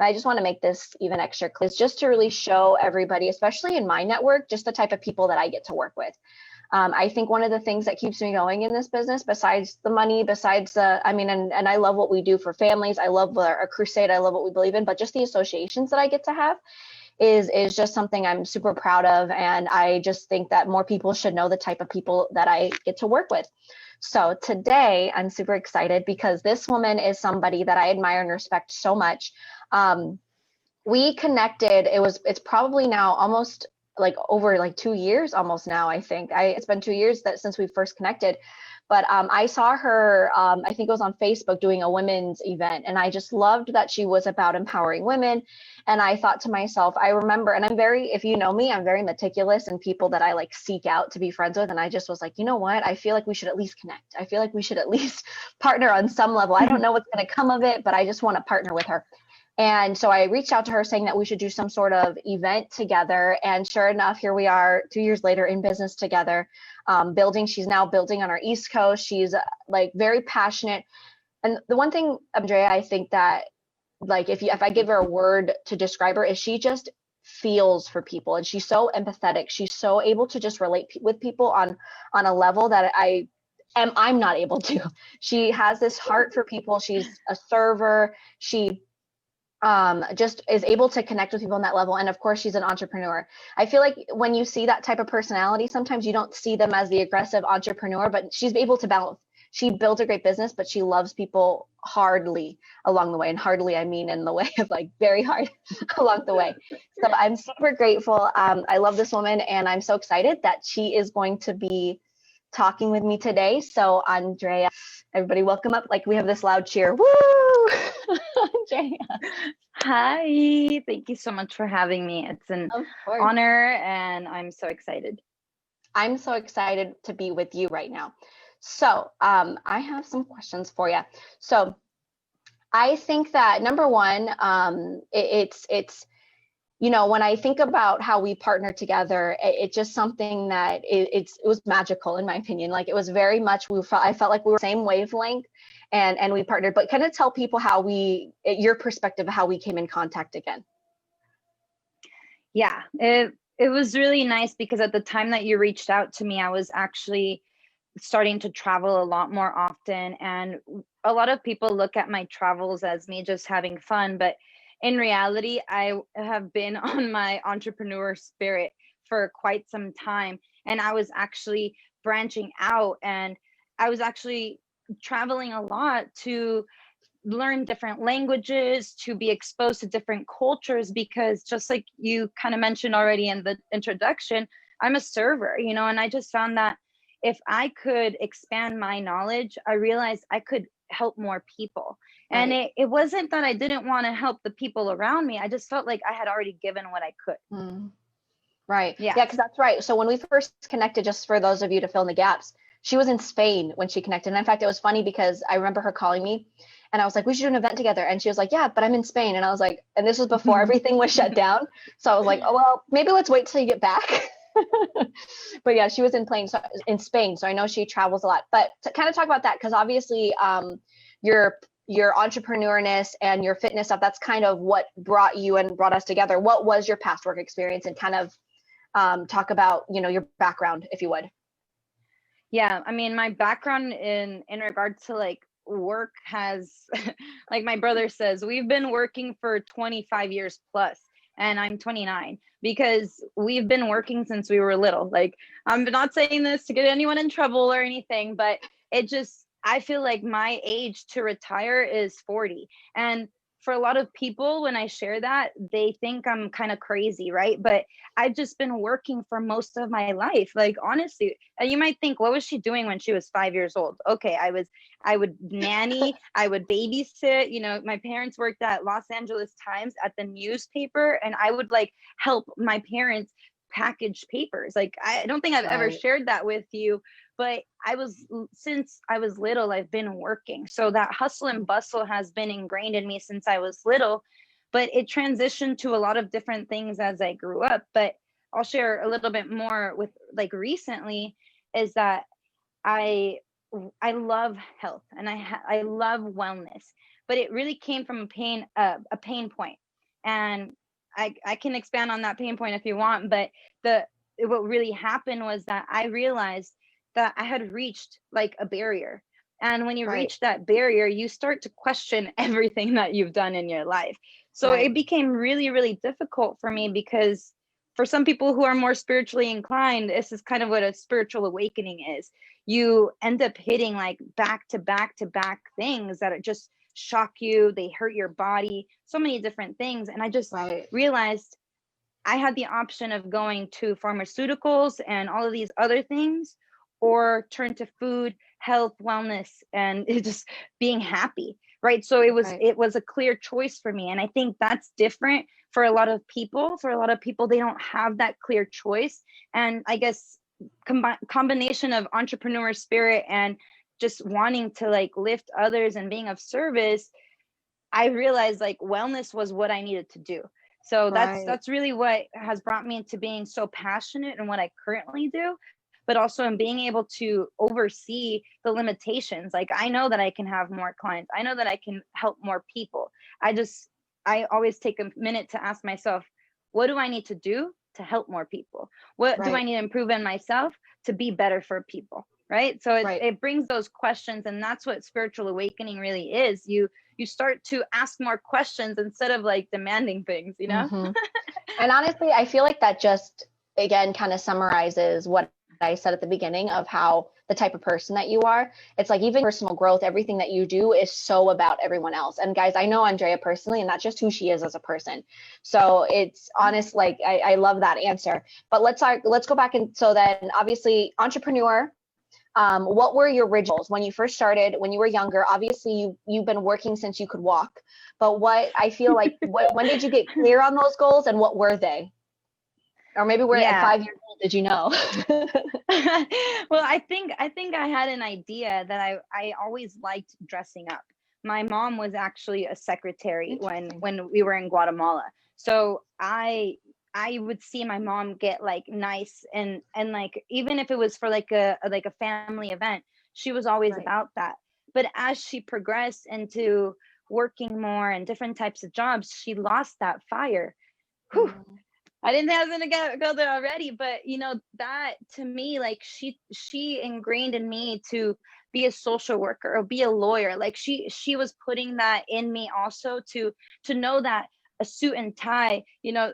but I just want to make this even extra clear. It's just to really show everybody, especially in my network, just the type of people that I get to work with. I think one of the things that keeps me going in this business, besides the money, besides the, I mean, and I love what we do for families. I love our crusade. I love what we believe in, but just the associations that I get to have is just something I'm super proud of. And I just think that more people should know the type of people that I get to work with. So today I'm super excited because this woman is somebody that I admire and respect so much. We connected, it's probably now almost like over like 2 years almost now, I think. It's been 2 years since we first connected. But I saw her, I think it was on Facebook, doing a women's event. And I just loved that she was about empowering women. And I thought to myself, I remember, and if you know me, I'm very meticulous in people that I like seek out to be friends with. And I just was like, you know what? I feel like we should at least connect. I feel like we should at least partner on some level. I don't know what's going to come of it, but I just want to partner with her. And so I reached out to her saying that we should do some sort of event together. And sure enough, here we are 2 years later in business together, she's now building on our East Coast. She's like very passionate. And the one thing, Andrea, I think that like, if I give her a word to describe her, is she just feels for people. And she's so empathetic. She's so able to just relate with people on a level that I'm not able to. She has this heart for people. She's a server. She just is able to connect with people on that level. And of course, she's an entrepreneur. I feel like when you see that type of personality, sometimes you don't see them as the aggressive entrepreneur, but she's able to balance. She built a great business, but she loves people hardly along the way. And hardly, I mean in the way of like very hard along the way. So I'm super grateful. I love this woman, and I'm so excited that she is going to be talking with me today. So Andrea, everybody welcome up. Like we have this loud cheer. Woo! Andrea. Hi, thank you so much for having me. It's an honor, and I'm so excited. I'm so excited to be with you right now. So I have some questions for you. So I think that number one, it's when I think about how we partner together, it's just something that it was magical in my opinion. Like it was very much, I felt like we were same wavelength and we partnered, but kind of tell people your perspective of how we came in contact again. Yeah, it was really nice because at the time that you reached out to me, I was actually starting to travel a lot more often. And a lot of people look at my travels as me just having fun, but in reality, I have been on my entrepreneur spirit for quite some time. And I was actually branching out, and I was actually traveling a lot to learn different languages, to be exposed to different cultures, because just like you kind of mentioned already in the introduction, I'm a server, and I just found that if I could expand my knowledge, I realized I could help more people. Right. And it wasn't that I didn't want to help the people around me. I just felt like I had already given what I could. Mm. Right. Yeah, because that's right. So when we first connected, just for those of you to fill in the gaps, she was in Spain when she connected. And in fact, it was funny because I remember her calling me and I was like, we should do an event together. And she was like, yeah, but I'm in Spain. And I was like, and this was before everything was shut down. So I was like, oh, well, maybe let's wait till you get back. But yeah, she was in Spain. So I know she travels a lot, but to kind of talk about that, because obviously your entrepreneurness and your fitness stuff, that's kind of what brought us together. What was your past work experience, and kind of talk about, your background, if you would. Yeah. I mean, my background in regards to like work has, like my brother says, we've been working for 25 years plus. And I'm 29 because we've been working since we were little. Like, I'm not saying this to get anyone in trouble or anything, but I feel like my age to retire is 40. And for a lot of people, when I share that, they think I'm kind of crazy, right? But I've just been working for most of my life. Like, honestly, you might think, what was she doing when she was 5 years old? Okay, I would nanny, I would babysit. My parents worked at Los Angeles Times at the newspaper, and I would like help my parents package papers. Like, I don't think I've ever shared that with you, but since I was little, I've been working. So that hustle and bustle has been ingrained in me since I was little, but it transitioned to a lot of different things as I grew up. But I'll share a little bit more with like recently is that I love health and I love wellness, but it really came from a pain point. And I can expand on that pain point if you want, but what really happened was that I realized that I had reached like a barrier. And when you Right. reach that barrier, you start to question everything that you've done in your life. So Right. it became really, really difficult for me, because for some people who are more spiritually inclined, this is kind of what a spiritual awakening is. You end up hitting like back to back to back things that are just shock you, they hurt your body, so many different things. And I just Right. realized I had the option of going to pharmaceuticals and all of these other things, or turn to food, health, wellness, and it just being happy, right? So Right. it was a clear choice for me, and I think that's different for a lot of people. For a lot of people, they don't have that clear choice, and I guess combination of entrepreneur spirit and just wanting to like lift others and being of service, I realized like wellness was what I needed to do. So Right. that's really what has brought me into being so passionate in what I currently do, but also in being able to oversee the limitations. Like I know that I can have more clients. I know that I can help more people. I always take a minute to ask myself, what do I need to do to help more people? What do I Right. need to improve in myself to be better for people? Right. So Right. it brings those questions, and that's what spiritual awakening really is. You start to ask more questions instead of like demanding things, you know? Hmm. And honestly, I feel like that just, again, kind of summarizes what I said at the beginning of how the type of person that you are. It's like even personal growth, everything that you do is so about everyone else. And guys, I know Andrea personally, and that's just who she is as a person. So it's honest, like I love that answer. But let's go back, and so then obviously entrepreneur. What were your originals when you first started, when you were younger? Obviously, you've been working since you could walk, but what I feel like, when did you get clear on those goals, and what were they? Or maybe we're at Yeah. 5 years old. Did you know? Well, I think I had an idea that I always liked dressing up. My mom was actually a secretary Interesting. when we were in Guatemala. So I would see my mom get like nice, and like even if it was for like a family event, she was always Right. about that. But as she progressed into working more and different types of jobs, she lost that fire. Whew. Mm, I didn't have to go there already, but you know that to me, like she ingrained in me to be a social worker or be a lawyer. Like she was putting that in me also to know that a suit and tie, you know,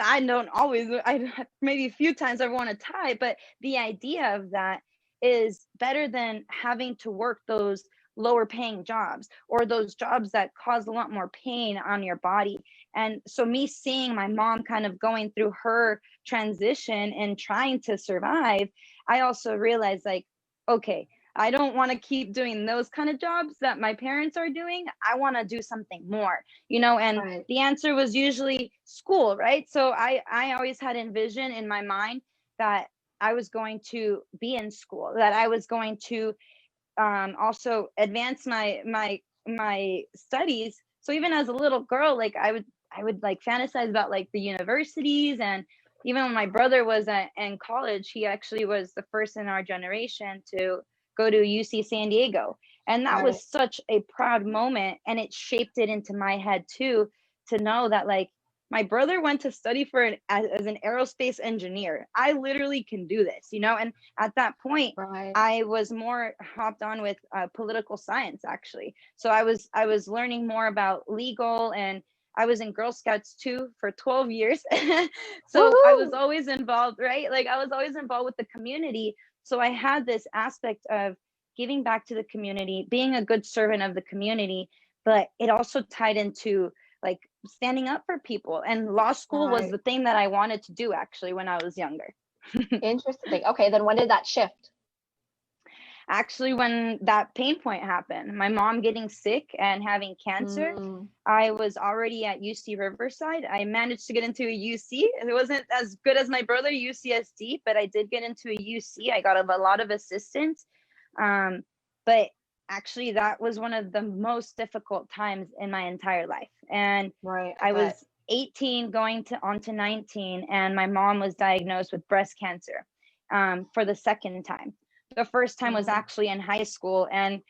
I don't always, I maybe a few times I've worn a tie, but the idea of that is better than having to work those lower paying jobs or those jobs that cause a lot more pain on your body. And so me seeing my mom kind of going through her transition and trying to survive, I also realized like, okay, I don't want to keep doing those kind of jobs that my parents are doing. I want to do something more, you know, and right. the answer was usually school, right? So I always had envision in my mind that I was going to be in school, that I was going to also advance my studies. So even as a little girl, like I would like fantasize about like the universities. And even when my brother was in college, he actually was the first in our generation to go to UC San Diego, and that Right. was such a proud moment, and it shaped it into my head too, to know that like my brother went to study for as an aerospace engineer. I literally can do this, you know. And at that point Right. I was more hopped on with political science actually. So I was learning more about legal, and I was in Girl Scouts too for 12 years. So I was Woohoo! always involved, right? Like I was always involved with the community. So I had this aspect of giving back to the community, being a good servant of the community, but it also tied into like standing up for people. And law school was Right. the thing that I wanted to do actually when I was younger. Interesting. Okay, then when did that shift? Actually, when that pain point happened, my mom getting sick and having cancer, Mm, I was already at UC Riverside. I managed to get into a UC. It wasn't as good as my brother UCSD, but I did get into a UC. I got a lot of assistance. um, but actually that was one of the most difficult times in my entire life. And right. I I bet. was 18 going to on to 19, and my mom was diagnosed with breast cancer for the second time. The first time was Mm, actually in high school, and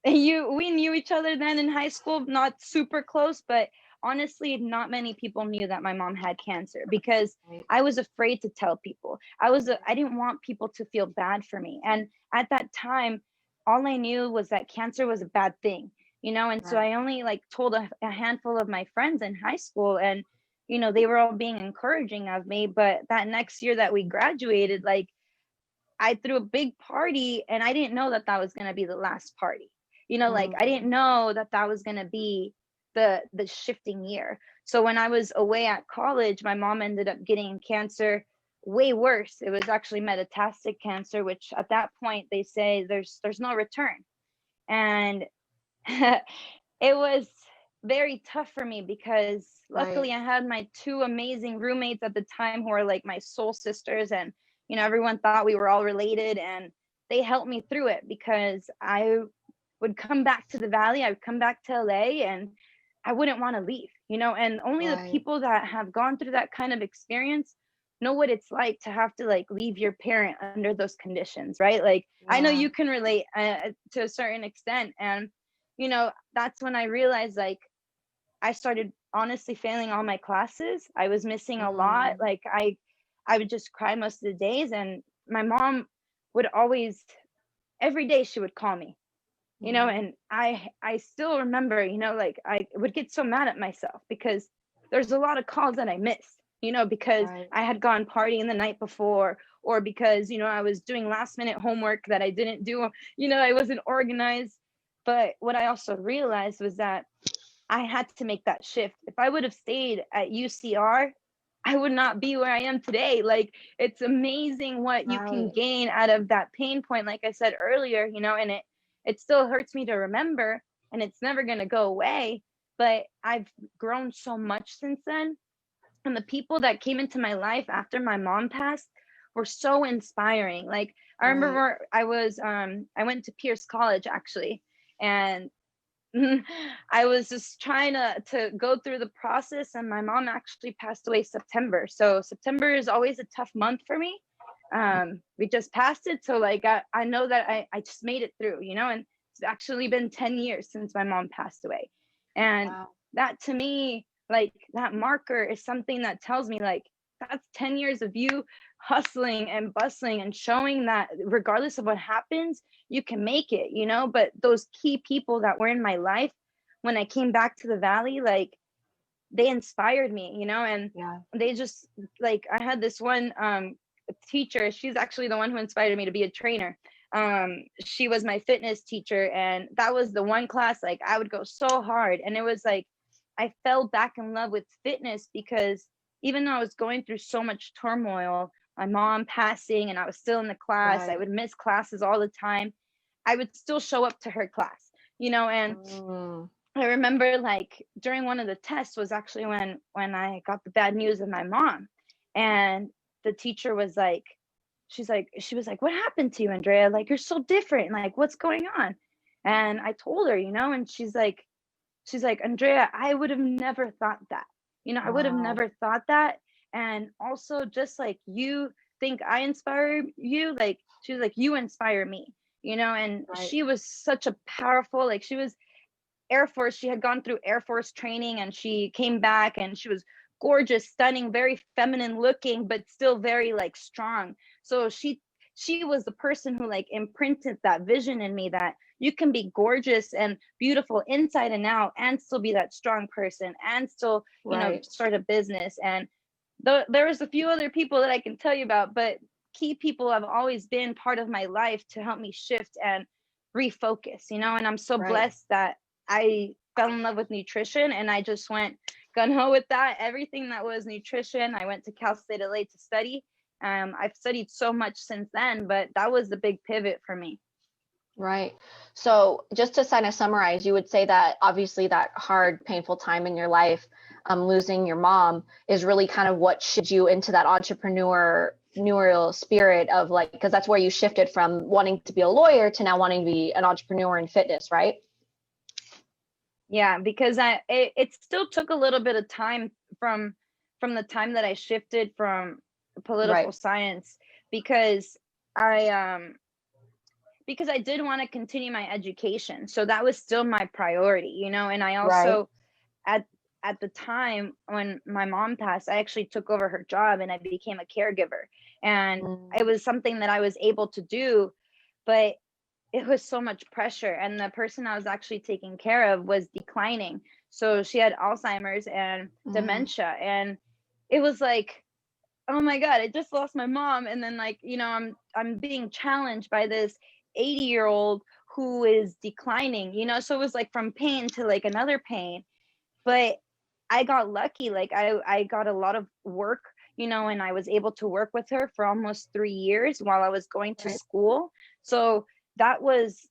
we knew each other then in high school, not super close, but honestly, not many people knew that my mom had cancer because Right. I was afraid to tell people. I didn't want people to feel bad for me. And at that time, all I knew was that cancer was a bad thing, and so Right. I only like told a handful of my friends in high school, and they were all being encouraging of me. But that next year that we graduated, like, I threw a big party, and I didn't know that that was going to be the last party. Like, I didn't Mm. know that that was going to be the shifting year. So when I was away at college, my mom ended up getting cancer, way worse. It was actually metastatic cancer, which at that point they say there's no return. And it was very tough for me because Right. luckily I had my two amazing roommates at the time who were like my soul sisters, and everyone thought we were all related, and they helped me through it because I would come back to the valley, I would come back to LA, and I wouldn't want to leave, and only the Right. people that have gone through that kind of experience know what it's like to have to like leave your parent under those conditions, right? Like, I know Yeah. you can relate to a certain extent. And that's when I realized, like, I started honestly failing all my classes. I was missing a lot. Mm. Like, I would just cry most of the days, and my mom would always, every day she would call me, Mm. and I still remember, like, I would get so mad at myself because there's a lot of calls that I missed, because Right. I had gone partying the night before, or because I was doing last minute homework that I didn't do, I wasn't organized. But what I also realized was that I had to make that shift. If I would have stayed at UCR, I would not be where I am today. Like, it's amazing what you can Right. gain out of that pain point, like I said earlier, and it still hurts me to remember, and it's never going to go away. But I've grown so much since then. And the people that came into my life after my mom passed were so inspiring. Like, I Right. remember I went to Pierce College actually, and I was just trying to go through the process, and my mom actually passed away September. So September is always a tough month for me. We just passed it, so like I know that I just made it through, and it's actually been 10 years since my mom passed away. And Wow. that, to me, like, that marker is something that tells me, like, that's 10 years of you hustling and bustling and showing that regardless of what happens, you can make it, but those key people that were in my life when I came back to the valley, like, they inspired me, and Yeah. they just, like, I had this one teacher. She's actually the one who inspired me to be a trainer. She was my fitness teacher, and that was the one class, like, I would go so hard, and it was like I fell back in love with fitness because even though I was going through so much turmoil, my mom passing, and I was still in the class, I Right. would miss classes all the time, I would still show up to her class, and Mm. I remember, like, during one of the tests was actually when I got the bad news of my mom. And the teacher was like, she was like, "What happened to you, Andrea? Like, you're so different. Like, what's going on?" And I told her, and she's like, "Andrea, I would have never thought that. I would have Wow. never thought that. And also, just like you think I inspire you, like, she was like, you inspire me." And Right. she was such a powerful, like, she was Air Force. She had gone through Air Force training, and she came back, and she was gorgeous, stunning, very feminine looking, but still very, like, strong. So she was the person who, like, imprinted that vision in me that you can be gorgeous and beautiful inside and out and still be that strong person and still, Right. start a business. And there was a few other people that I can tell you about, but key people have always been part of my life to help me shift and refocus, and I'm so Right. blessed that I fell in love with nutrition, and I just went gun ho with that. Everything that was nutrition, I went to Cal State LA to study. I've studied so much since then, but that was the big pivot for me. Right. So just to kind of summarize, you would say that obviously that hard, painful time in your life, losing your mom, is really kind of what shifted you into that entrepreneurial spirit of, like, because that's where you shifted from wanting to be a lawyer to now wanting to be an entrepreneur in fitness, right? Yeah, because it still took a little bit of time from the time that I shifted from political Right. science, because I I did want to continue my education. So that was still my priority, and I Right. also, at at the time when my mom passed, I actually took over her job and I became a caregiver. And it was something that I was able to do, but it was so much pressure. And the person I was actually taking care of was declining. So she had Alzheimer's and dementia. And it was like, oh my God, I just lost my mom. And then like, I'm being challenged by this 80-year-old who is declining, so it was like from pain to like another pain. But I got lucky. Like I got a lot of work, and I was able to work with her for almost 3 years while I was going to school. So that was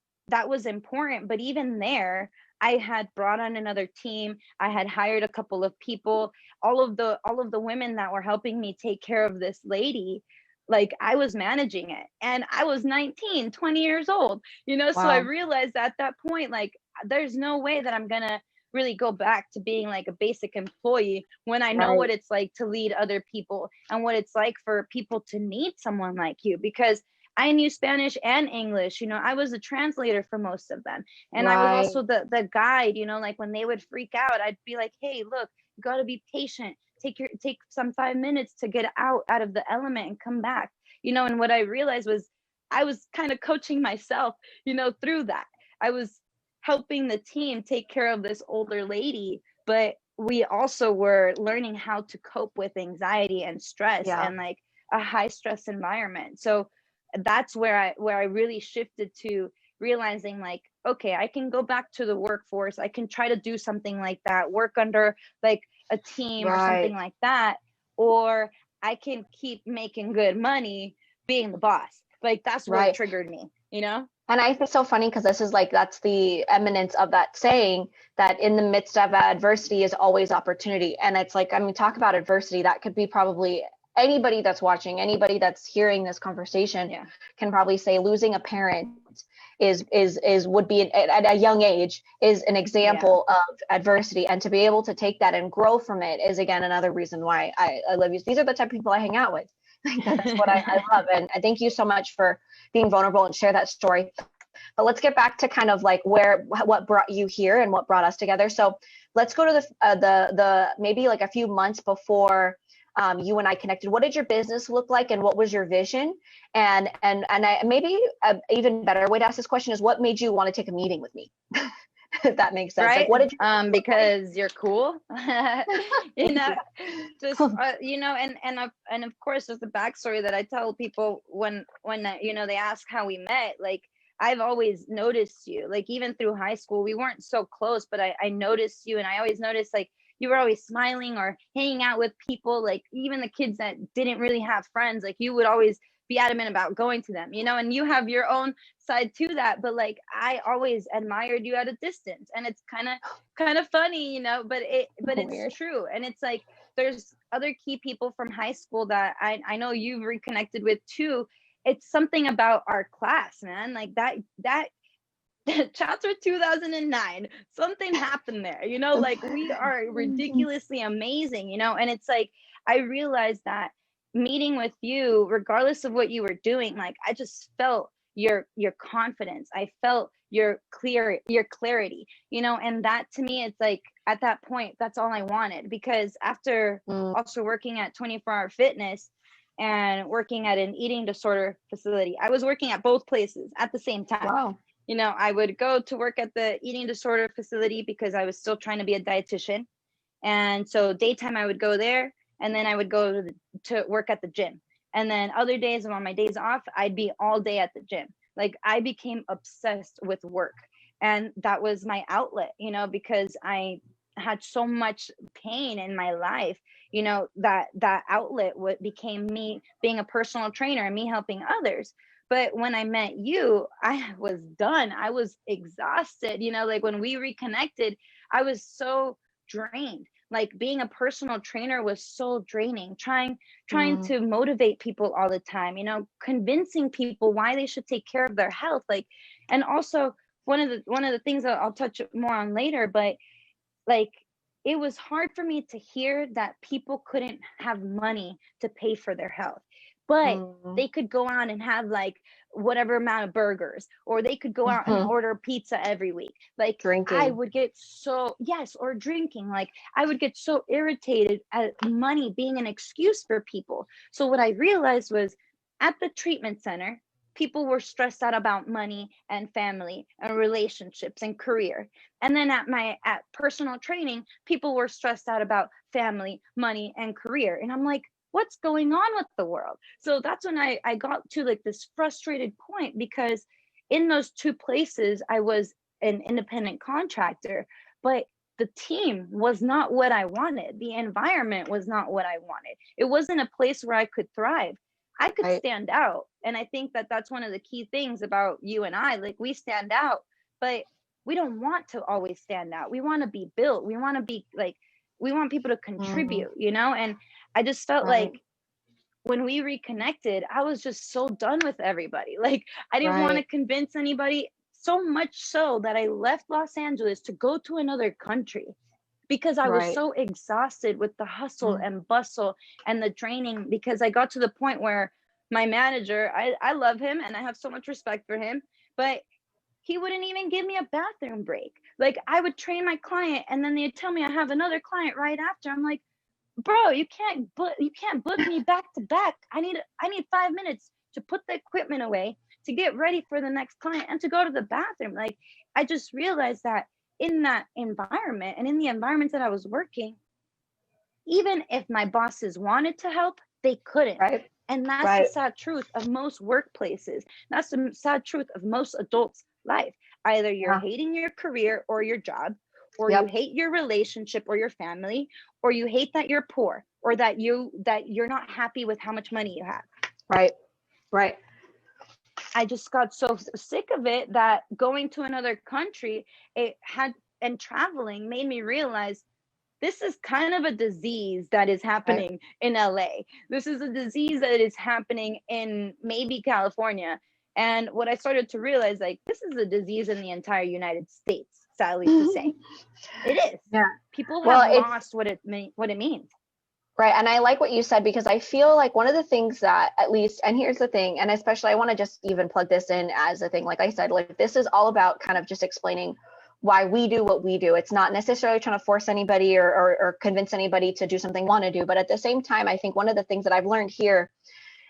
important. But even there, I had brought on another team. I had hired a couple of people. All of the women that were helping me take care of this lady, like I was managing it, and I was 19, 20 years old, so I realized at that point, like, there's no way that I'm gonna really go back to being like a basic employee when I know what it's like to lead other people and what it's like for people to need someone like you, because I knew Spanish and English. I was a translator for most of them. And I was also the guide, like when they would freak out, I'd be like, hey, look, you got to be patient. Take some 5 minutes to get out of the element and come back. And what I realized was I was kind of coaching myself, through that. I was helping the team take care of this older lady, but we also were learning how to cope with anxiety and stress and like a high stress environment. So that's where I really shifted to realizing like, okay, I can go back to the workforce. I can try to do something like that, work under like a team or something like that, or I can keep making good money being the boss. Like that's what triggered me, And I think it's so funny because this is like, that's the eminence of that saying, that in the midst of adversity is always opportunity. And it's like, I mean, talk about adversity. That could be probably anybody that's watching, anybody that's hearing this conversation can probably say losing a parent would be at a young age is an example of adversity. And to be able to take that and grow from it is, again, another reason why I love you. These are the type of people I hang out with. That's what I love. And I thank you so much for being vulnerable and share that story. But let's get back to kind of like what brought you here and what brought us together. So let's go to the maybe like a few months before you and I connected. What did your business look like, and what was your vision? And I maybe an even better way to ask this question is, what made you want to take a meeting with me? If that makes sense. Right. Like, what did you because you're cool. Just and of course there's the backstory that I tell people when they ask how we met. Like, I've always noticed you, like even through high school. We weren't so close, but I noticed you, and I always noticed like you were always smiling or hanging out with people, like even the kids that didn't really have friends, like you would always be adamant about going to them, and you have your own side to that. But like, I always admired you at a distance, and it's kind of funny, but it's true. And it's like, there's other key people from high school that I know you've reconnected with too. It's something about our class, man. Like that chapter 2009, something happened there, like we are ridiculously amazing, and it's like, I realized that meeting with you, regardless of what you were doing, like I just felt your confidence. I felt your clarity, and that to me, it's like at that point, that's all I wanted. Because after also working at 24-hour fitness and working at an eating disorder facility, I was working at both places at the same time. Wow. I would go to work at the eating disorder facility because I was still trying to be a dietitian. And so daytime I would go there, and then I would go to work at the gym. And then other days, on my days off, I'd be all day at the gym. Like, I became obsessed with work, and that was my outlet, because I had so much pain in my life, that outlet became me being a personal trainer and me helping others. But when I met you, I was done. I was exhausted. Like when we reconnected, I was so drained. Like being a personal trainer was so draining. Trying to motivate people all the time, convincing people why they should take care of their health. Like, and also one of the things that I'll touch more on later, but like, it was hard for me to hear that people couldn't have money to pay for their health. but they could go out and have like whatever amount of burgers, or they could go out and order pizza every week. Like Drinking. I would get so, yes, or drinking. Like I would get so irritated at money being an excuse for people. So what I realized was at the treatment center, people were stressed out about money and family and relationships and career. And then at personal training, people were stressed out about family, money, and career. And I'm like, what's going on with the world? So that's when I got to like this frustrated point, because in those two places, I was an independent contractor, but the team was not what I wanted. The environment was not what I wanted. It wasn't a place where I could thrive. I could stand out. And I think that that's one of the key things about you and I, like we stand out, but we don't want to always stand out. We want to be built. We want to be like, we want people to contribute, you know? And I just felt like when we reconnected, I was just so done with everybody. Like I didn't want to convince anybody, so much so that I left Los Angeles to go to another country, because I was so exhausted with the hustle and bustle and the training, because I got to the point where my manager, I love him and I have so much respect for him, but he wouldn't even give me a bathroom break. Like I would train my client and then they'd tell me I have another client right after. I'm like, bro, you can't book me back to back. I need 5 minutes to put the equipment away, to get ready for the next client, and to go to the bathroom. Like I just realized that in that environment and in the environment that I was working, even if my bosses wanted to help, they couldn't. And that's the sad truth of most workplaces. That's the sad truth of most adults' life. Either you're hating your career or your job, or you hate your relationship or your family, or you hate that you're poor, or that you're not happy with how much money you have. Right. I just got so sick of it that going to another country, and traveling made me realize this is kind of a disease that is happening in LA. This is a disease that is happening in maybe California. And what I started to realize, like, this is a disease in the entire United States, sadly to say. It is. Yeah. People have lost what it means. Right. And I like what you said, because I feel like one of the things that, at least, and here's the thing, and especially I want to just even plug this in as a thing, like I said, like this is all about kind of just explaining why we do what we do. It's not necessarily trying to force anybody or convince anybody to do something they want to do. But at the same time, I think one of the things that I've learned here,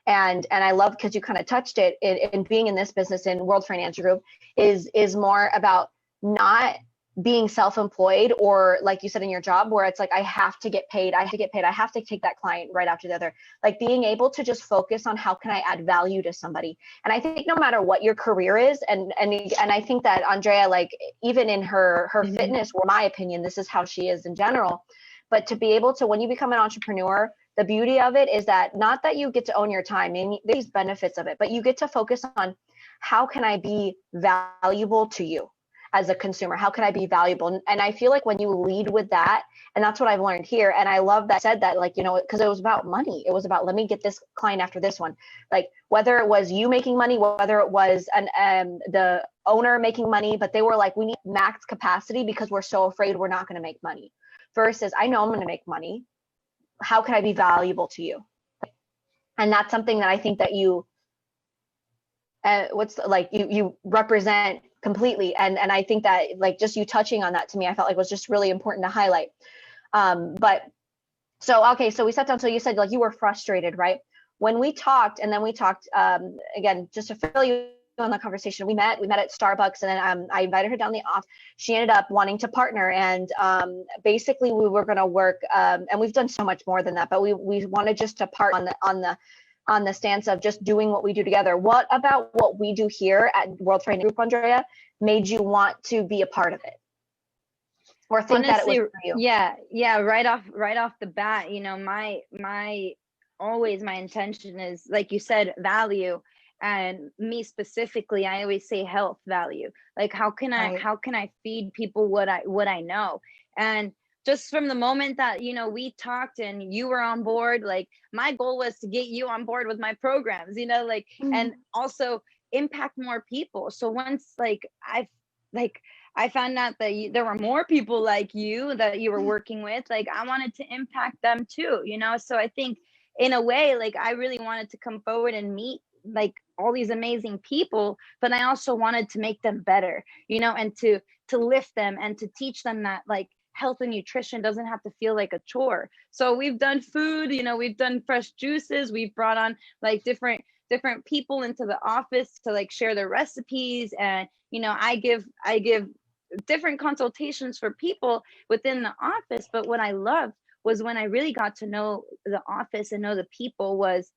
and I love, because you kind of touched it in being in this business in World Financial Group, is more about not being self-employed, or like you said in your job, where it's like, I have to get paid. I have to take that client right after the other. Like being able to just focus on how can I add value to somebody. And I think no matter what your career is, and I think that Andrea, like even in her fitness, or my opinion, this is how she is in general. But to be able to, when you become an entrepreneur, the beauty of it is that not that you get to own your time and these benefits of it, but you get to focus on how can I be valuable to you as a consumer? How can I be valuable? And I feel like when you lead with that, and that's what I've learned here. And I love that said that, like, you know, because it was about money. It was about, let me get this client after this one. Like whether it was you making money, whether it was the owner making money, but they were like, we need max capacity because we're so afraid we're not going to make money. Versus, I know I'm going to make money. How can I be valuable to you? And that's something that I think that you, you represent completely. And I think that, like, just you touching on that to me, I felt like was just really important to highlight. But so, okay, so we sat down. So you said like you were frustrated, right? When we talked, and then we talked, again, just to fill you on the conversation, we met at Starbucks, and then I invited her down the off. She ended up wanting to partner, and basically we were going to work, and we've done so much more than that, but we wanted just to part on the stance of just doing what we do together. What about what we do here at World Training Group, Andrea, made you want to be a part of it, or think Honestly, that it was for you? Yeah. Right off the bat, you know, my intention is, like you said, value. And me specifically, I always say health value. Like how can I feed people what I know? And just from the moment that, you know, we talked and you were on board, like my goal was to get you on board with my programs, you know, like, and also impact more people. So once I found out that there were more people like you that you were working with, like I wanted to impact them too, you know? So I think in a way, like I really wanted to come forward and meet like all these amazing people, but I also wanted to make them better, and to lift them and to teach them that like health and nutrition doesn't have to feel like a chore. So we've done food, we've done fresh juices, we've brought on like different people into the office to like share their recipes, and I give different consultations for people within the office. But what I loved was when I really got to know the office and know the people, was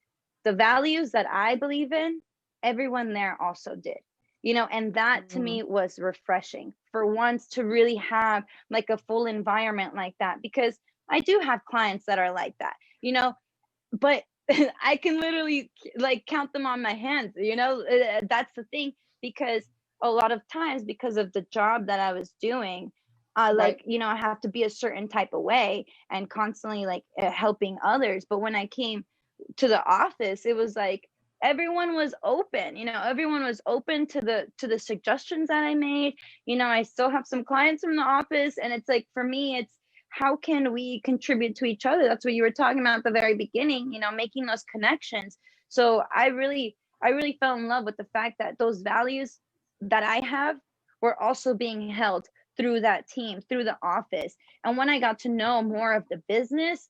the values that I believe in, everyone there also did, and that to me was refreshing for once, to really have like a full environment like that, because I do have clients that are like that, but I can literally like count them on my hands, that's the thing, because a lot of times, because of the job that I was doing, Right. I have to be a certain type of way and constantly like helping others. But when I came to the office, it was like everyone was open, everyone was open to the suggestions that I made. I still have some clients from the office, and it's like, for me, it's how can we contribute to each other? That's what you were talking about at the very beginning, making those connections. So I really fell in love with the fact that those values that I have were also being held through that team, through the office. And when I got to know more of the business,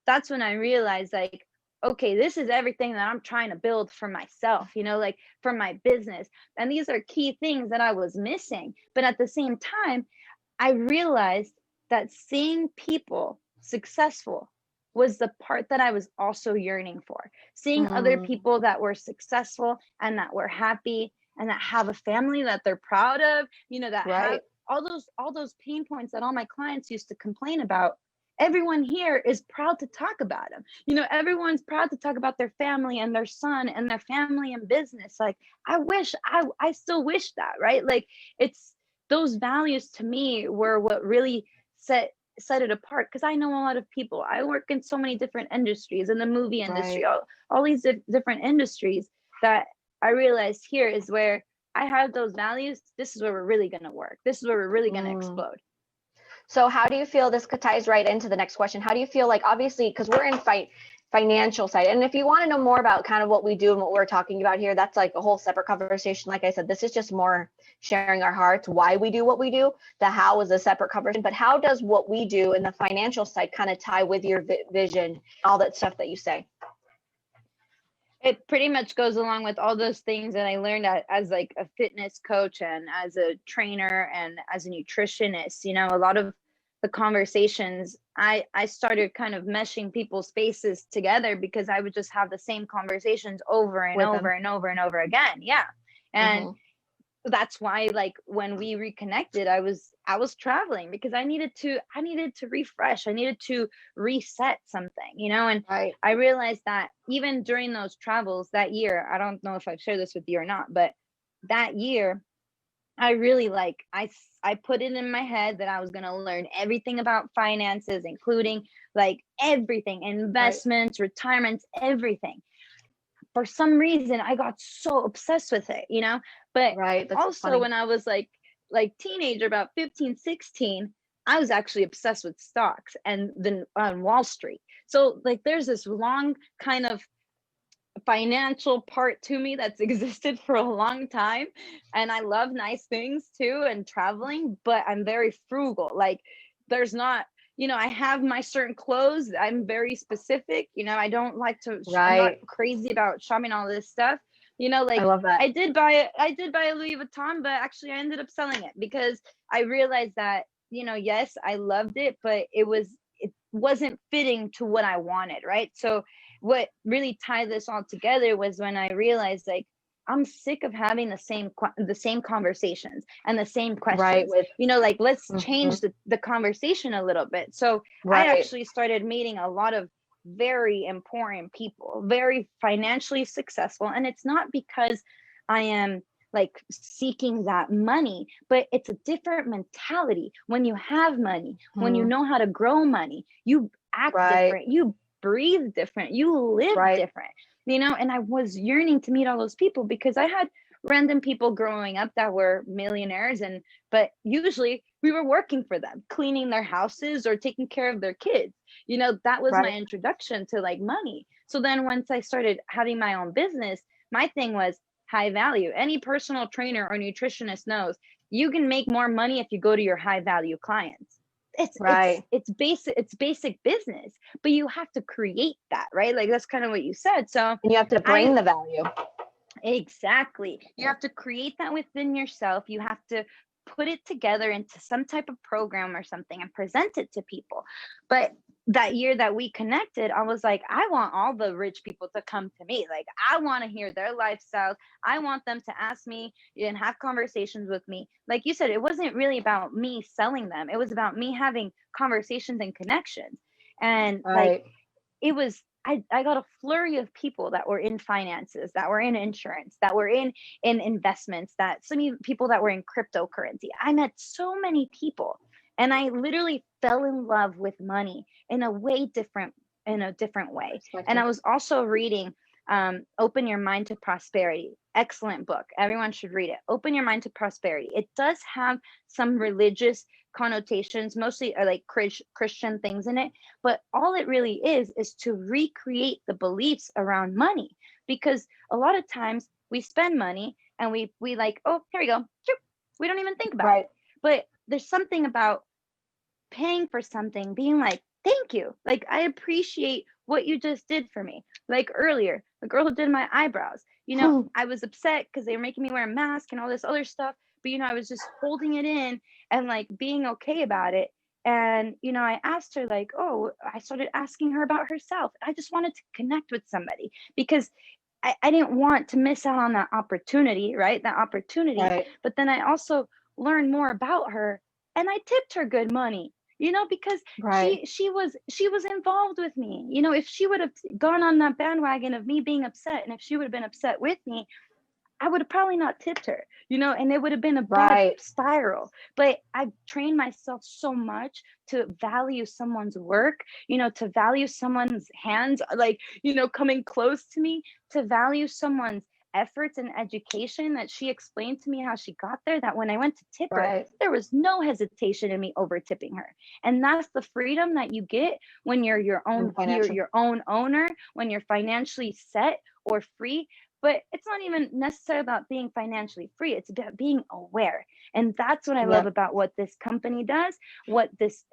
that's when I realized, like, okay, this is everything that I'm trying to build for myself, like for my business. And these are key things that I was missing. But at the same time, I realized that seeing people successful was the part that I was also yearning for. Seeing other Mm, people that were successful and that were happy and that have a family that they're proud of, that have right. all those pain points that all my clients used to complain about. Everyone here is proud to talk about them. Everyone's proud to talk about their family and their son and their family and business. Like, I still wish that, right? Like, it's those values to me were what really set it apart, because I know a lot of people. I work in so many different industries, in the movie industry, Right. all these different industries, that I realized here is where I have those values. This is where we're really going to work. This is where we're really going to Mm. explode. So how do you feel, this ties right into the next question? How do you feel, like, obviously, because we're in financial side, and if you want to know more about kind of what we do and what we're talking about here, that's like a whole separate conversation. Like I said, this is just more sharing our hearts, why we do what we do. The how is a separate conversation, but how does what we do in the financial side kind of tie with your vision, all that stuff that you say? It pretty much goes along with all those things that I learned as like a fitness coach and as a trainer and as a nutritionist. A lot of the conversations, I started kind of meshing people's faces together, because I would just have the same conversations over and With over them. and over and over again. Yeah. And Mm-hmm. that's why, like, when we reconnected, I was traveling, because I needed to refresh, I needed to reset something, and Right. I realized that even during those travels that year, I don't know if I've shared this with you or not, but that year I really, like, I put it in my head that I was going to learn everything about finances, including like everything, Right. investments, retirements, everything. For some reason I got so obsessed with it, but Right. That's so also funny. when I was like teenager, about 15, 16, I was actually obsessed with stocks and then on Wall Street. So like there's this long kind of financial part to me that's existed for a long time, and I love nice things too and traveling, but I'm very frugal. Like, there's not, I have my certain clothes, I'm very specific, I don't like to I'm not Right. crazy about shopping all this stuff, I like love that. I did buy a Louis Vuitton, but actually I ended up selling it because I realized that, yes, I loved it, but it wasn't fitting to what I wanted, right? So what really tied this all together was when I realized, like, I'm sick of having the same conversations and the same Right. questions. With. Like, let's Mhm. change the conversation a little bit. So I Right. actually started meeting a lot of very important people, very financially successful. And it's not because I am like seeking that money, but it's a different mentality. When you have money, when you Mhm. know how to grow money, you act Right. different, you breathe different, you live Right. different, and I was yearning to meet all those people because I had random people growing up that were millionaires, but usually we were working for them, cleaning their houses or taking care of their kids. That was my Right. introduction to like money. So then once I started having my own business, my thing was high value. Any personal trainer or nutritionist knows you can make more money if you go to your high value clients. Right. It's basic business, but you have to create that, right? Like that's kind of what you said. So And you have to I bring the value. exactly. You have to create that within yourself. You have to put it together into some type of program or something and present it to people. But that year that we connected, I was like, I want all the rich people to come to me. Like, I want to hear their lifestyles. I want them to ask me and have conversations with me. Like you said, it wasn't really about me selling them, it was about me having conversations and connections. And like, Right. it was I got a flurry of people that were in finances, that were in insurance, that were in investments, that some even people that were in cryptocurrency. I met so many people, and I literally fell in love with money in a different way. And I Perspective. was also reading Open Your Mind to Prosperity. Excellent book. Everyone should read it. Open Your Mind to Prosperity. It does have some religious connotations, mostly are like Christian things in it, but all it really is to recreate the beliefs around money. Because a lot of times we spend money and we like, oh, here we go. We don't even think about it. Right. But there's something about paying for something, being like, thank you. Like, I appreciate what you just did for me. Like earlier, the girl who did my eyebrows, I was upset because they were making me wear a mask and all this other stuff. But, I was just holding it in and like being okay about it. And, I asked her, like, oh, I started asking her about herself. I just wanted to connect with somebody because I didn't want to miss out on that opportunity, right? That opportunity. Right. But then I also learned more about her and I tipped her good money, because Right. she was involved with me. If she would have gone on that bandwagon of me being upset, and if she would have been upset with me, I would have probably not tipped her, and it would have been a bad Right. spiral. But I've trained myself so much to value someone's work, to value someone's hands, like, coming close to me, to value someone's efforts and education, that she explained to me how she got there, that when I went to tip her, Right. there was no hesitation in me over tipping her. And that's the freedom that you get when you're And you're financial. your own owner, when you're financially set or free. But it's not even necessarily about being financially free. It's about being aware. And that's what I love Yeah. about what this company does, what this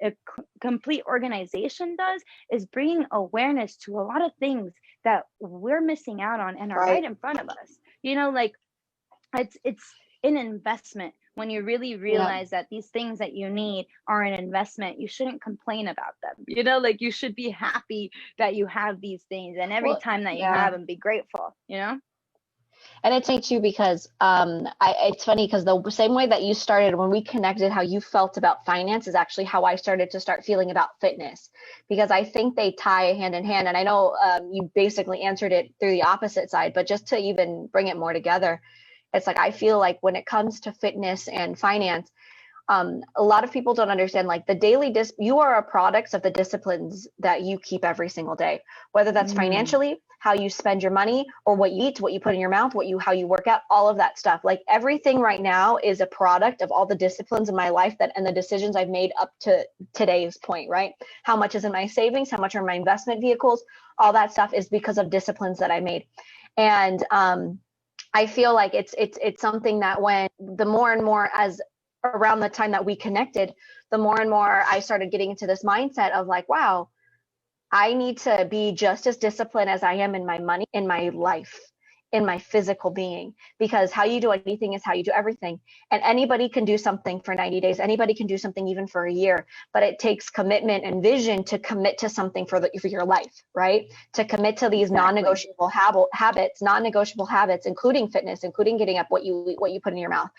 complete organization does, is bringing awareness to a lot of things that we're missing out on and are right Right. in front of us. Like, it's an investment. When you really Yeah. realize that these things that you need are an investment, you shouldn't complain about them. Like, you should be happy that you have these things, and every Well, time that you yeah. have them, be grateful. And it's funny too because it's funny because the same way that you started when we connected, how you felt about finance is actually how I started to start feeling about fitness, because I think they tie hand in hand. And I know you basically answered it through the opposite side, but just to even bring it more together, it's like I feel like when it comes to fitness and finance, a lot of people don't understand like the daily you are a product of the disciplines that you keep every single day, whether that's Mm, financially, how you spend your money, or what you eat, what you put in your mouth, how you work out, all of that stuff. Like everything right now is a product of all the disciplines in my life and the decisions I've made up to today's point, right? How much is in my savings, how much are my investment vehicles, all that stuff is because of disciplines that I made. And I feel like it's something that when the more and more as around the time that we connected, the more and more I started getting into this mindset of like, wow, I need to be just as disciplined as I am in my money, in my life, in my physical being, because how you do anything is how you do everything. And anybody can do something for 90 days. Anybody can do something even for a year, but it takes commitment and vision to commit to something for your life, right? To commit to these exactly. non-negotiable non-negotiable habits, including fitness, including getting up, what you eat, what you put in your mouth.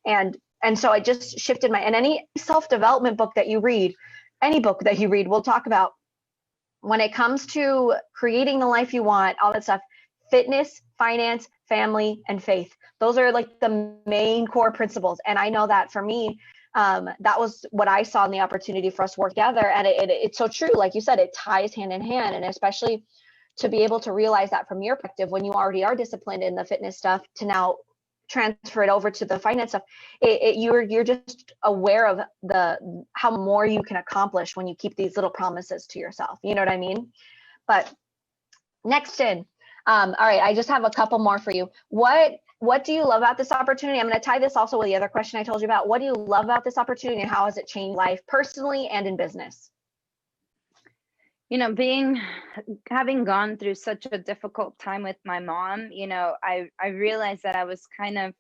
And so I just shifted and any self-development book that you read, any book that you read, will talk about when it comes to creating the life you want, all that stuff, fitness, finance, family, and faith. Those are like the main core principles. And I know that for me, that was what I saw in the opportunity for us to work together. And it's so true. Like you said, it ties hand in hand. And especially to be able to realize that from your perspective, when you already are disciplined in the fitness stuff, to now transfer it over to the finance stuff, you're just aware of how more you can accomplish when you keep these little promises to yourself. You know what I mean? But next in, all right, I just have a couple more for you. What do you love about this opportunity? I'm going to tie this also with the other question I told you about. What do you love about this opportunity, and how has it changed life personally and in business? You know, having gone through such a difficult time with my mom, you know, I realized that I was kind of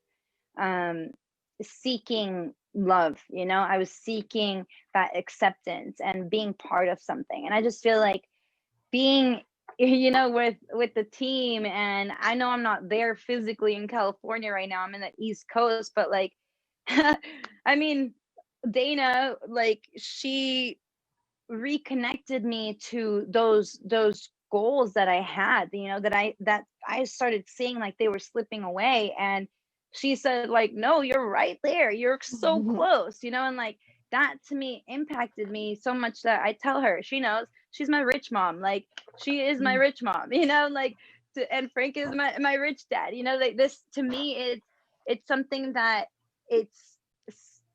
seeking love, you know, I was seeking that acceptance and being part of something. And I just feel like being, you know, with the team, and I know I'm not there physically in California right now, I'm in the East Coast, but like I mean, Dana, like, she reconnected me to those goals that I had, you know, that I started seeing like they were slipping away. And she said, like, no, you're right there, you're so close, you know. And like, that to me impacted me so much that I tell her, she knows, she's my rich mom, like, she is my rich mom, you know, like, and Frank is my rich dad, you know. Like, this to me, it's something that it's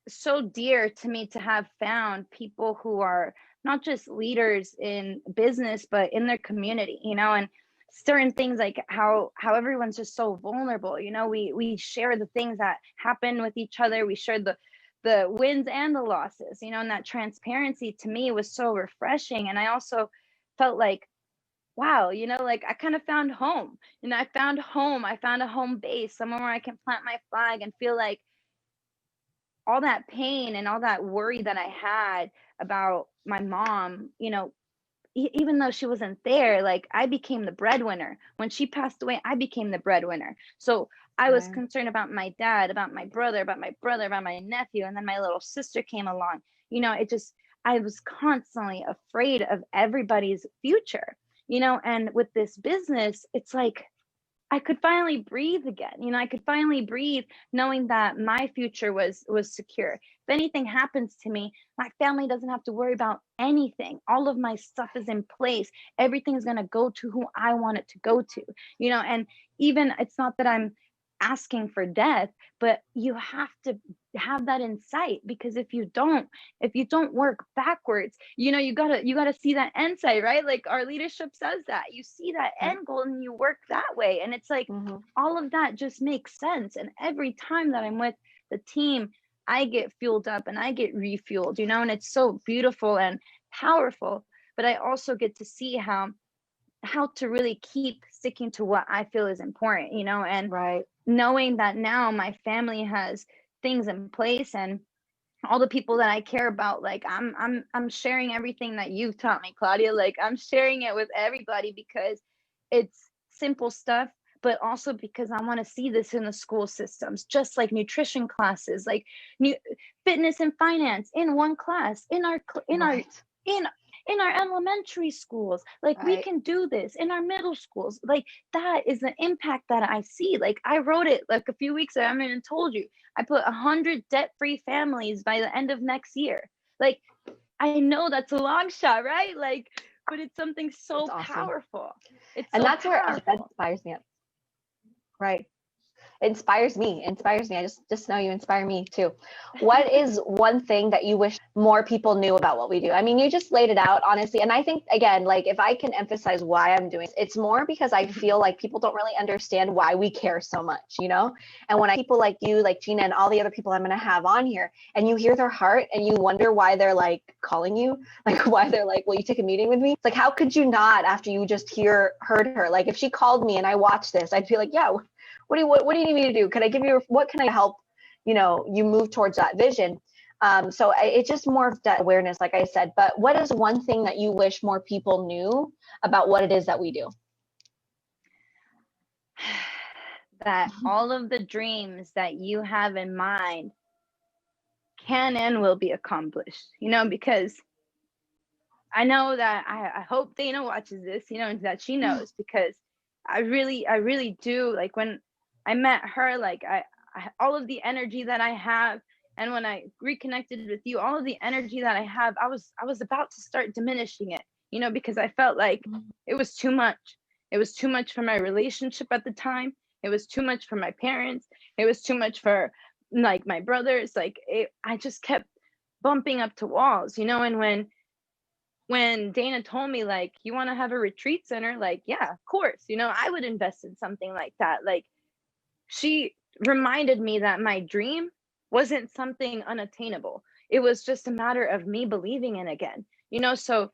so dear to me, to have found people who are not just leaders in business, but in their community, you know. And certain things, like how everyone's just so vulnerable, you know. We share the things that happen with each other, we share the wins and the losses, you know. And that transparency to me was so refreshing. And I also felt like, wow, you know, like, I kind of found home, you know. I found home, I found a home base, somewhere where I can plant my flag and feel like all that pain and all that worry that I had about my mom, you know, even though she wasn't there, like, I became the breadwinner. When she passed away, I became the breadwinner. So I was Right. concerned about my dad, about my brother, about my nephew, and then my little sister came along. You know, I was constantly afraid of everybody's future, you know. And with this business, it's like, I could finally breathe again. You know, I could finally breathe knowing that my future was secure. If anything happens to me, my family doesn't have to worry about anything. All of my stuff is in place. Everything's going to go to who I want it to go to. You know, and even, it's not that I'm asking for death, but you have to have that in sight, because if you don't work backwards, you know, you gotta see that end sight, right? Like, our leadership says that you see that Right. end goal and you work that way. And it's like, all of that just makes sense. And every time that I'm with the team, I get fueled up and I get refueled, you know. And it's so beautiful and powerful. But I also get to see how to really keep sticking to what I feel is important, you know. And Right. knowing that now my family has things in place, and all the people that I care about, like, I'm sharing everything that you've taught me, Claudia. Like, I'm sharing it with everybody, because it's simple stuff, but also because I want to see this in the school systems, just like nutrition classes, like new fitness and finance in one class, Right. in in our elementary schools. Like, we Right. can do this in our middle schools. Like, that is the impact that I see. Like, I wrote it like a few weeks ago, I mean, I told you, I put 100 debt-free families by the end of next year. Like, I know that's a long shot, right? Like, but it's something That's so awesome. powerful. It's And so that's where that powerful. inspires me. Right. It inspires me. I just know you inspire me too. What is one thing that you wish more people knew about what we do? I mean, you just laid it out, honestly. And I think, again, like, if I can emphasize why I'm doing it's more because I feel like people don't really understand why we care so much, you know? And when people like you, like Gina, and all the other people I'm going to have on here, and you hear their heart and you wonder why they're like calling you, like, why they're like, will you take a meeting with me? It's like, how could you not, after you just heard her? Like, if she called me and I watched this, I'd feel like, yeah, what do you need me to do? Can I give you, what can I help, you move towards that vision? So it's just more of that awareness, like I said. But what is one thing that you wish more people knew about what it is that we do? That all of the dreams that you have in mind can and will be accomplished, you know. Because I know that I hope Dana watches this, you know, that she knows, because I really do. Like, when I met her, like, all of the energy that I have, and when I reconnected with you, all of the energy that I have, I was about to start diminishing it, you know, because I felt like it was too much. It was too much for my relationship at the time. It was too much for my parents. It was too much for like my brothers. Like I just kept bumping up to walls, you know. And when Dana told me, like, you want to have a retreat center, like, yeah, of course, you know, I would invest in something like that. Like, she reminded me that my dream wasn't something unattainable. It was just a matter of me believing in again, you know. So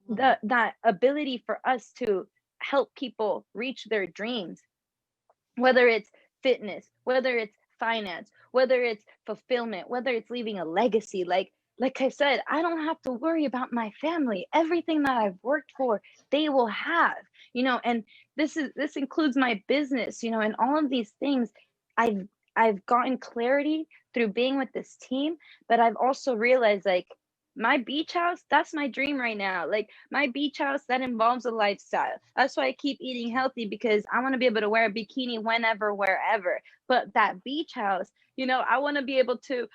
that ability for us to help people reach their dreams, whether it's fitness, whether it's finance, whether it's fulfillment, whether it's leaving a legacy, like I said, I don't have to worry about my family. Everything that I've worked for, they will have, you know. And this includes my business, you know, and all of these things. I've gotten clarity through being with this team, but I've also realized, like, my beach house, that's my dream right now. Like, my beach house, that involves a lifestyle. That's why I keep eating healthy, because I want to be able to wear a bikini whenever, wherever. But that beach house, you know, I want to be able to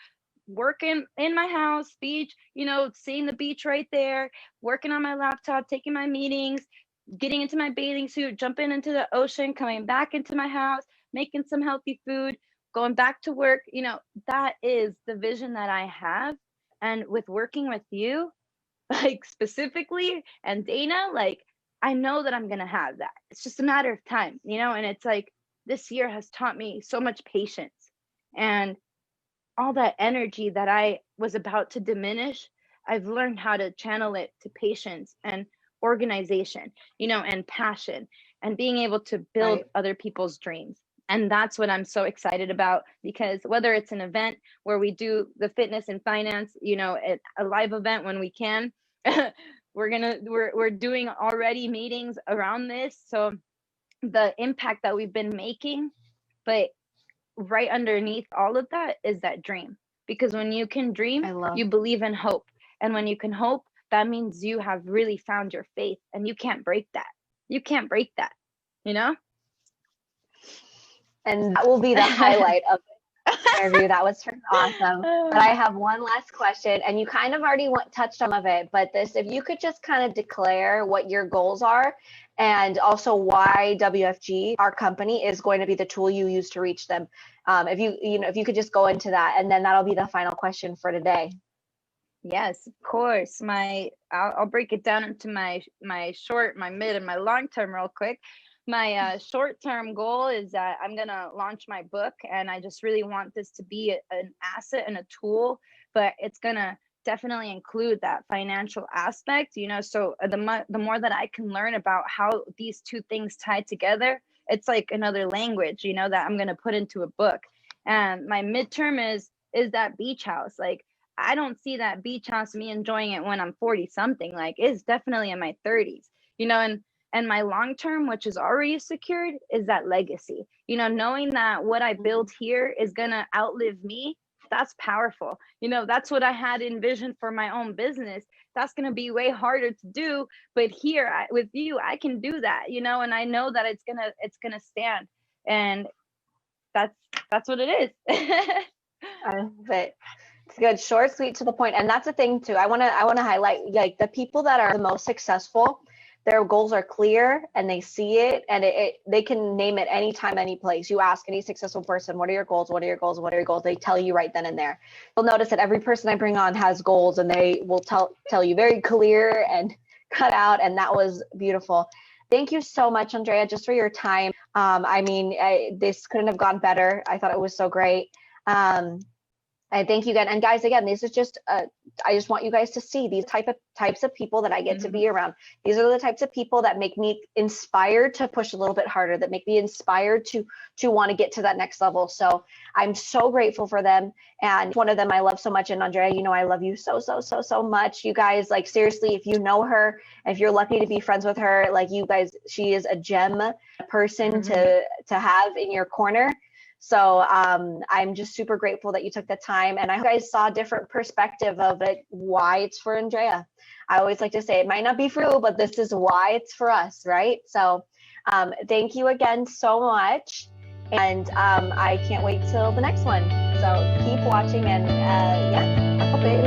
work in my house, beach, you know, seeing the beach right there, working on my laptop, taking my meetings, getting into my bathing suit, jumping into the ocean, coming back into my house, making some healthy food, going back to work. You know, that is the vision that I have. And with working with you, like, specifically, and Dana, like, I know that I'm going to have that. It's just a matter of time, you know. And it's like, this year has taught me so much patience, and all that energy that I was about to diminish, I've learned how to channel it to patience and organization, you know, and passion, and being able to build Right. other people's dreams. And that's what I'm so excited about, because whether it's an event where we do the fitness and finance, you know, a live event when we can, we're doing already meetings around this. So the impact that we've been making, but right underneath all of that is that dream. Because when you can dream, I love. you believe in hope. And when you can hope, that means you have really found your faith, and you can't break that. You can't break that, you know? And that will be the highlight of the interview. That was awesome. But I have one last question, and you kind of already touched on some of it, but this, if you could just kind of declare what your goals are, and also why WFG, our company, is going to be the tool you use to reach them. If you could just go into that, and then that'll be the final question for today. Yes, of course. I'll break it down into my short, my mid, and my long term real quick. My short term goal is that I'm gonna launch my book, and I just really want this to be an asset and a tool, but it's gonna definitely include that financial aspect, you know. So the more that I can learn about how these two things tie together, it's like another language, you know, that I'm gonna put into a book. And my midterm is that beach house. Like, I don't see that beach house, me enjoying it when I'm 40 something. Like, it's definitely in my 30s, you know. And my long term, which is already secured, is that legacy. You know, knowing that what I build here is gonna outlive me, that's powerful. You know, that's what I had envisioned for my own business. That's gonna be way harder to do, but here with you, I can do that. You know, and I know that it's gonna stand, and that's what it is. But it's good, short, sweet, to the point. And that's the thing too. I want to highlight, like, the people that are the most successful, their goals are clear, and they see it, and they can name it anytime, any place. You ask any successful person, what are your goals? What are your goals? What are your goals? They tell you right then and there. You'll notice that every person I bring on has goals, and they will tell you very clear and cut out. And that was beautiful. Thank you so much, Andrea, just for your time. This couldn't have gone better. I thought it was so great. And thank you again. And guys, again, this is just, I just want you guys to see these types of people that I get to be around. These are the types of people that make me inspired to push a little bit harder, that make me inspired to want to get to that next level. So I'm so grateful for them. And one of them I love so much. And Andrea, you know, I love you so much. You guys, like, seriously, if you know her, if you're lucky to be friends with her, like, you guys, she is a gem, a person to have in your corner. So I'm just super grateful that you took the time, and I hope you guys saw a different perspective of it, why it's for Andrea. I always like to say it might not be for you, but this is why it's for us, right? So thank you again so much, and I can't wait till the next one. So keep watching, and yeah, I hope it